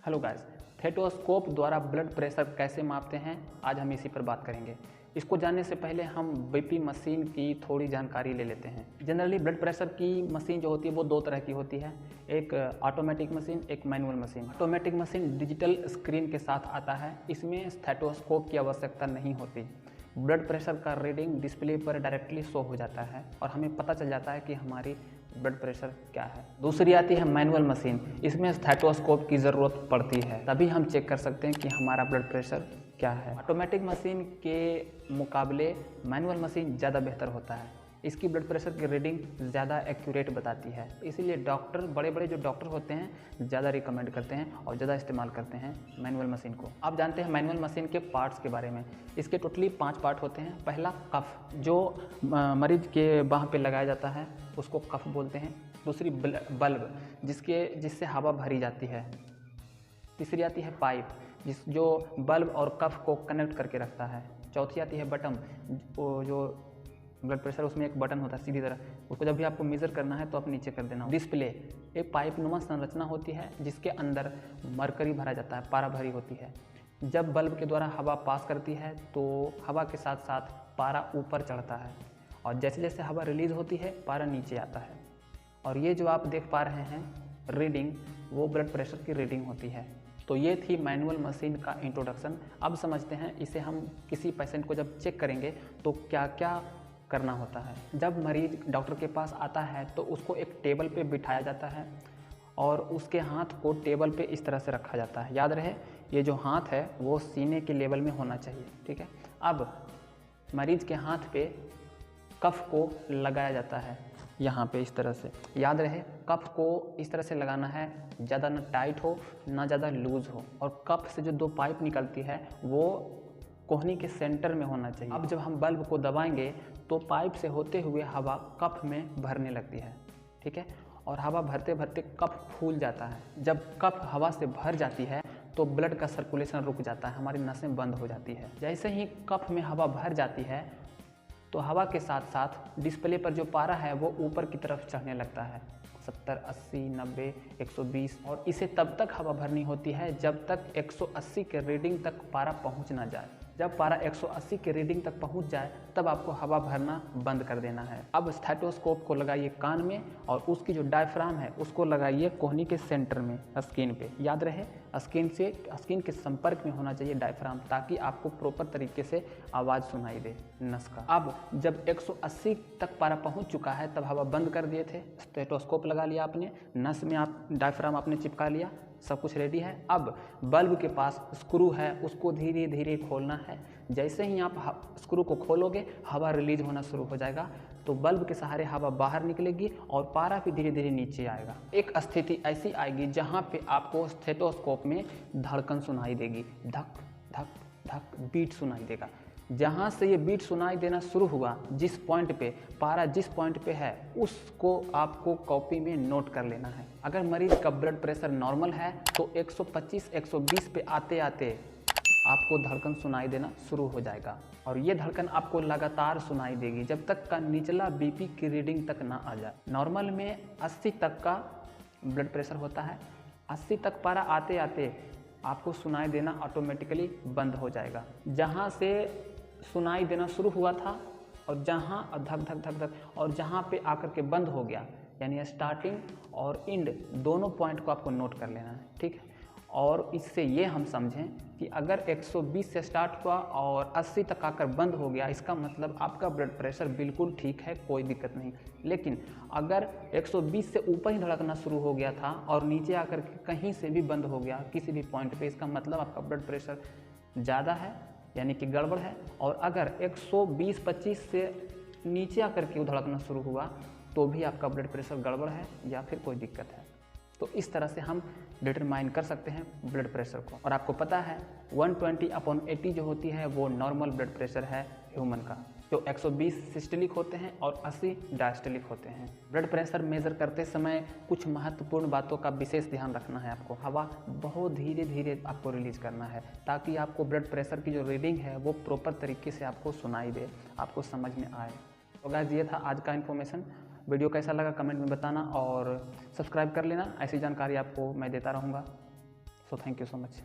Hello guys, stethoscope द्वारा blood pressure कैसे मापते हैं, आज हम इसी पर बात करेंगे। इसको जानने से पहले हम बीपी मशीन की थोड़ी जानकारी ले लेते हैं। जनरली ब्लड प्रेशर की मशीन जो होती है वो दो तरह की होती है, एक ऑटोमेटिक मशीन, एक manual machine. Automatic machine digital screen के साथ आता है, इसमें स्टेथोस्कोप की आवश्यकता नहीं होती। ब्लड प्रेशर का रीडिंग डिस्प्ले पर डायरेक्टली शो हो जाता है और हमें पता चल जाता है कि हमारी ब्लड प्रेशर क्या है। दूसरी आती है मैनुअल मशीन, इसमें स्टेथोस्कोप की ज़रूरत पड़ती है, तभी हम चेक कर सकते हैं कि हमारा ब्लड प्रेशर क्या है। ऑटोमेटिक मशीन के मुकाबले मैनुअल मशीन ज़्यादा बेहतर होता है, इसकी ब्लड प्रेशर की रीडिंग ज़्यादा एक्यूरेट बताती है, इसीलिए डॉक्टर बड़े बड़े जो डॉक्टर होते हैं ज़्यादा रिकमेंड करते हैं और ज़्यादा इस्तेमाल करते हैं मैनुअल मशीन को। आप जानते हैं मैनुअल मशीन के पार्ट्स के बारे में। इसके टोटली 5 पार्ट होते हैं। पहला कफ, जो मरीज के बाह पे लगाया जाता है उसको कफ बोलते हैं। दूसरी बल्ब, जिससे हवा भरी जाती है। तीसरी आती है पाइप, जो बल्ब और कफ को कनेक्ट करके रखता है। चौथी आती है बटन, जो ब्लड प्रेशर, उसमें एक बटन होता है सीधी तरह, उसको जब भी आपको मेज़र करना है तो आप नीचे कर देना। डिस्प्ले एक पाइप नुमा संरचना होती है जिसके अंदर मरकरी भरा जाता है, पारा भरी होती है। जब बल्ब के द्वारा हवा पास करती है तो हवा के साथ साथ पारा ऊपर चढ़ता है और जैसे जैसे हवा रिलीज होती है पारा नीचे आता है। और ये जो आप देख पा रहे हैं रीडिंग, वो ब्लड प्रेशर की रीडिंग होती है। तो ये थी मैनुअल मशीन का इंट्रोडक्शन। अब समझते हैं इसे हम किसी पेशेंट को जब चेक करेंगे तो क्या क्या करना होता है। जब मरीज डॉक्टर के पास आता है तो उसको एक टेबल पे बिठाया जाता है और उसके हाथ को टेबल पे इस तरह से रखा जाता है। याद रहे, ये जो हाथ है वो सीने के लेवल में होना चाहिए, ठीक है। अब मरीज के हाथ पे कफ को लगाया जाता है, यहाँ पे इस तरह से। याद रहे, कफ को इस तरह से लगाना है, ज़्यादा ना टाइट हो ना ज़्यादा लूज़ हो, और कफ से जो 2 पाइप निकलती है वो कोहनी के सेंटर में होना चाहिए। अब जब हम बल्ब को दबाएंगे तो पाइप से होते हुए हवा कफ में भरने लगती है, ठीक है। और हवा भरते भरते कफ फूल जाता है। जब कफ हवा से भर जाती है तो ब्लड का सर्कुलेशन रुक जाता है, हमारी नसें बंद हो जाती है। जैसे ही कफ में हवा भर जाती है तो हवा के साथ साथ डिस्प्ले पर जो पारा है वो ऊपर की तरफ चढ़ने लगता है, 70, 80, 90, 120। और इसे तब तक हवा भरनी होती है जब तक 180 के रीडिंग तक पारा पहुंच ना जाए। जब पारा 180 के रीडिंग तक पहुंच जाए तब आपको हवा भरना बंद कर देना है। अब स्टेथोस्कोप को लगाइए कान में और उसकी जो डायफ्राम है उसको लगाइए कोहनी के सेंटर में, स्किन पे। याद रहे, स्किन के संपर्क में होना चाहिए डायफ्राम, ताकि आपको प्रॉपर तरीके से आवाज़ सुनाई दे नस का। अब जब 180 तक पारा पहुंच चुका है तब हवा बंद कर दिए थे, स्टेथोस्कोप लगा लिया आपने, नस में आप डायफ्राम आपने चिपका लिया, सब कुछ रेडी है। अब बल्ब के पास स्क्रू है, उसको धीरे धीरे खोलना है। जैसे ही आप स्क्रू को खोलोगे हवा रिलीज होना शुरू हो जाएगा, तो बल्ब के सहारे हवा बाहर निकलेगी और पारा भी धीरे धीरे नीचे आएगा। एक स्थिति ऐसी आएगी जहाँ पे आपको स्टेथोस्कोप में धड़कन सुनाई देगी, धक धक धक बीट सुनाई देगा। जहाँ से ये बीट सुनाई देना शुरू हुआ, जिस पॉइंट पे पारा जिस पॉइंट पे है उसको आपको कॉपी में नोट कर लेना है। अगर मरीज का ब्लड प्रेशर नॉर्मल है तो 125 120 पे आते आते आपको धड़कन सुनाई देना शुरू हो जाएगा, और ये धड़कन आपको लगातार सुनाई देगी जब तक का निचला बीपी की रीडिंग तक ना आ जाए। नॉर्मल में 80 तक का ब्लड प्रेशर होता है, 80 तक पारा आते आते आपको सुनाई देना ऑटोमेटिकली बंद हो जाएगा। जहाँ से सुनाई देना शुरू हुआ था और जहाँ धक धक धक धक और जहाँ पे आकर के बंद हो गया, यानी स्टार्टिंग और एंड दोनों पॉइंट को आपको नोट कर लेना है, ठीक है। और इससे ये हम समझें कि अगर 120 से स्टार्ट हुआ और 80 तक आकर बंद हो गया, इसका मतलब आपका ब्लड प्रेशर बिल्कुल ठीक है, कोई दिक्कत नहीं। लेकिन अगर 120 से ऊपर ही धड़कना शुरू हो गया था और नीचे आकर के कहीं से भी बंद हो गया किसी भी पॉइंट पे, इसका मतलब आपका ब्लड प्रेशर ज़्यादा है, यानी कि गड़बड़ है। और अगर 120-25 से नीचे आकर के धड़कना शुरू हुआ तो भी आपका ब्लड प्रेशर गड़बड़ है या फिर कोई दिक्कत है। तो इस तरह से हम डिटरमाइन कर सकते हैं ब्लड प्रेशर को। और आपको पता है 120/80 जो होती है वो नॉर्मल ब्लड प्रेशर है ह्यूमन का, जो 120 सिस्टोलिक होते हैं और 80 डायस्टोलिक होते हैं। ब्लड प्रेशर मेज़र करते समय कुछ महत्वपूर्ण बातों का विशेष ध्यान रखना है आपको। हवा बहुत धीरे धीरे आपको रिलीज करना है ताकि आपको ब्लड प्रेशर की जो रीडिंग है वो प्रॉपर तरीके से आपको सुनाई दे, आपको समझ में आए। तो गाइस, ये था आज का इन्फॉर्मेशन। वीडियो कैसा लगा कमेंट में बताना और सब्सक्राइब कर लेना, ऐसी जानकारी आपको मैं देता रहूँगा। So thank you so much.